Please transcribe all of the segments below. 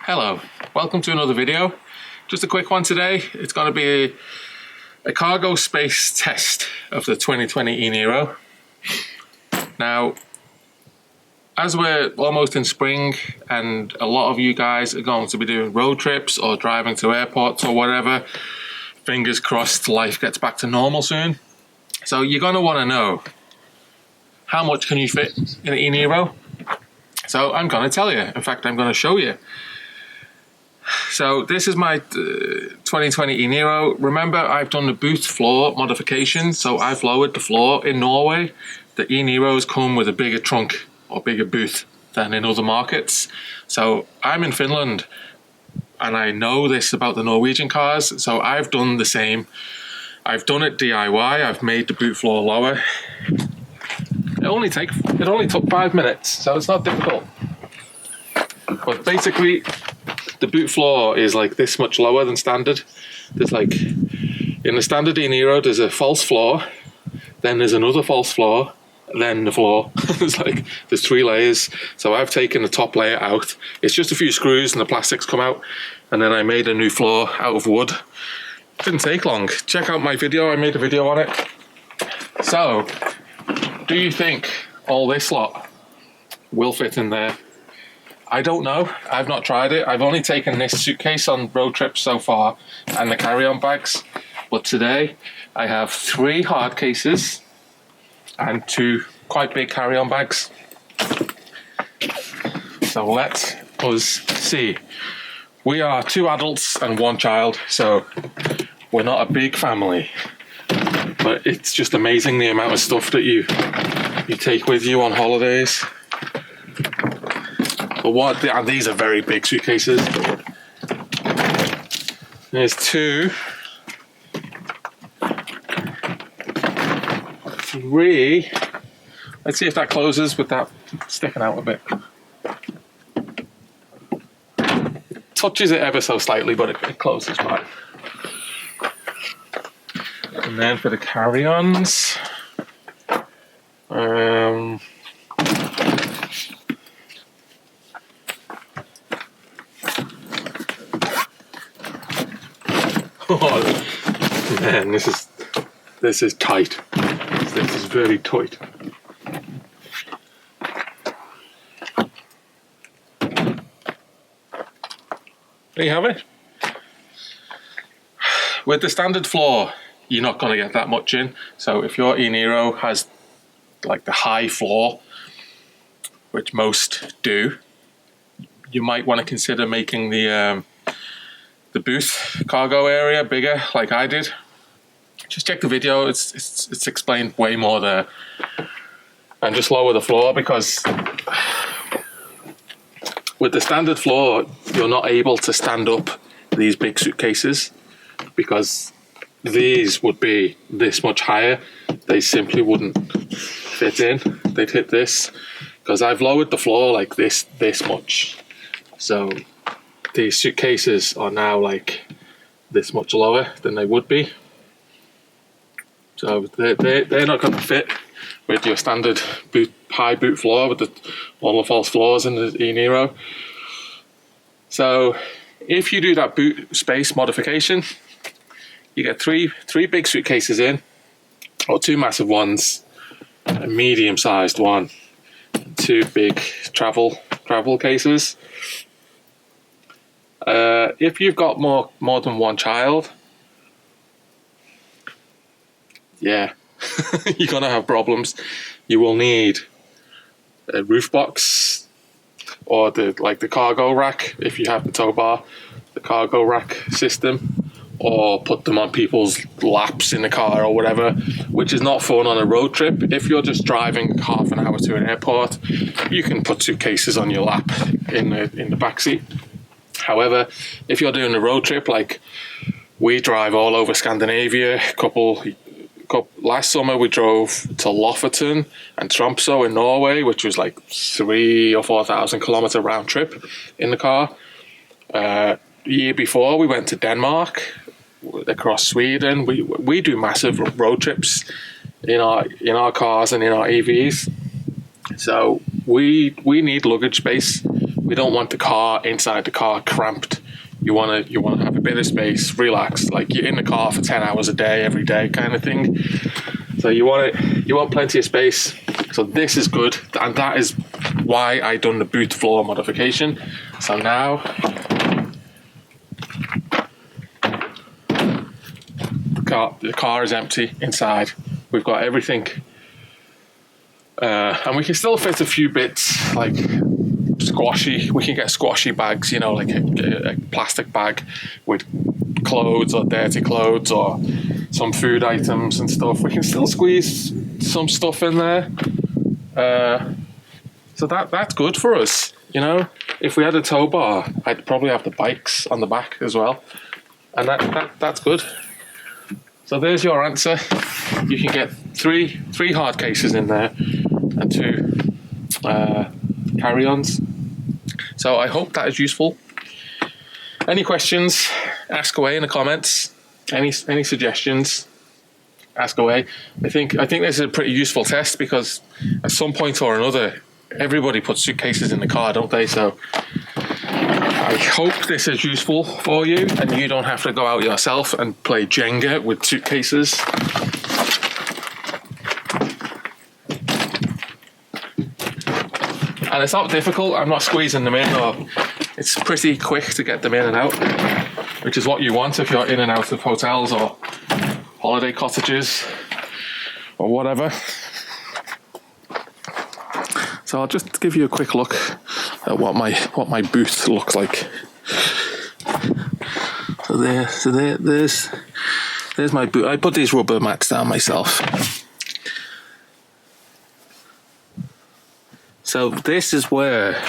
Hello, welcome to another video. Just a quick one today. It's going to be a cargo space test of the 2020 e-niro. Now, as we're almost in spring and a lot of you guys are going to be doing road trips or driving to airports or whatever, fingers crossed life gets back to normal soon. So you're going to want to know, how much can you fit in an e-niro? So I'm going to tell you. In fact, I'm going to show you. So this is my 2020 e-niro. Remember, I've done the boot floor modification, so I've lowered the floor. In Norway, the e-niros come with a bigger trunk or bigger boot than in other markets. So I'm in Finland and I know this about the Norwegian cars, so I've done the same. I've done it DIY. I've made the boot floor lower. It only took 5 minutes, so it's not difficult. But basically, the boot floor is like this much lower than standard. There's like, in the standard e-niro, there's a false floor, then there's another false floor, then the floor. there's 3 layers. So I've taken the top layer out. It's just a few screws and the plastics come out. And then I made a new floor out of wood. Didn't take long. Check out my video, I made a video on it. So, do you think all this lot will fit in there? I don't know. I've not tried it. I've only taken this suitcase on road trips so far and the carry-on bags. But today I have 3 hard cases and 2 quite big carry-on bags. So let us see. We are 2 adults and 1 child, so we're not a big family. But it's just amazing the amount of stuff that you take with you on holidays. But these are very big suitcases. There's 2, 3. Let's see if that closes with that sticking out a bit. Touches it ever so slightly, but it closes fine. And then for the carry-ons, oh man, this is tight. This is very tight. There you have it. With the standard floor, you're not going to get that much in. So if your e-niro has like the high floor, which most do, you might want to consider making the booth cargo area bigger, like I did. Just check the video. It's explained way more there. And just lower the floor, because with the standard floor, you're not able to stand up these big suitcases, because these would be this much higher. They simply wouldn't fit in. They'd hit this, because I've lowered the floor like this much. So these suitcases are now like this much lower than they would be. So they're not going to fit with your standard high boot floor with all the false floors in the e-niro. So if you do that boot space modification, you get three big suitcases in, or 2 massive ones, a medium-sized one, and 2 big travel cases. If you've got more than 1 child, yeah, you're gonna have problems. You will need a roof box, or the cargo rack if you have the tow bar, the cargo rack system, or put them on people's laps in the car or whatever, which is not fun on a road trip. If you're just driving half an hour to an airport, you can put suitcases on your lap in the back seat. However, if you're doing a road trip, like we drive all over Scandinavia, last summer we drove to Lofoten and Tromsø in Norway, which was like 3,000 or 4,000 kilometer round trip in the car. Year before we went to Denmark, across Sweden. We do massive road trips in our cars and in our EVs. So we need luggage space We don't want the car inside the car cramped. You want to have a bit of space, relax, like you're in the car for 10 hours a day, every day kind of thing. So you want plenty of space. So this is good, and that is why I done the boot floor modification. So now the car is empty inside. We've got everything, and we can still fit a few bits like squashy. We can get squashy bags, you know, like a plastic bag with clothes or dirty clothes or some food items and stuff. We can still squeeze some stuff in there. So that's good for us, you know. If we had a tow bar, I'd probably have the bikes on the back as well, and that's good. So there's your answer. You can get three hard cases in there and 2 carry-ons. So I hope that is useful. Any questions, ask away in the comments. Any suggestions, ask away. I think this is a pretty useful test, because at some point or another, everybody puts suitcases in the car, don't they? So I hope this is useful for you, and you don't have to go out yourself and play Jenga with suitcases. And it's not difficult. I'm not squeezing them in, or it's pretty quick to get them in and out, which is what you want if you're in and out of hotels or holiday cottages or whatever. So I'll just give you a quick look at what my booth looks like. So there's my booth. I put these rubber mats down myself. So this is where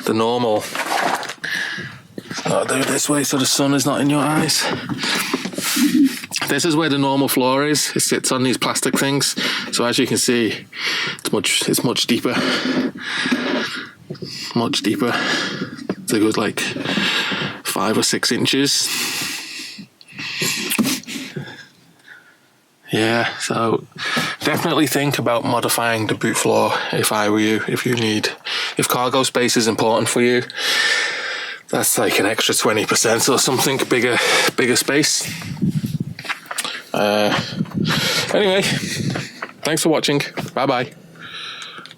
the normal. I'll do it this way so the sun is not in your eyes. This is where the normal floor is. It sits on these plastic things. So as you can see, it's much deeper. Much deeper. It's a good like 5 or 6 inches. Yeah, so definitely think about modifying the boot floor if I were you. If cargo space is important for you, that's like an extra 20% or something, bigger space. Anyway, thanks for watching. Bye bye.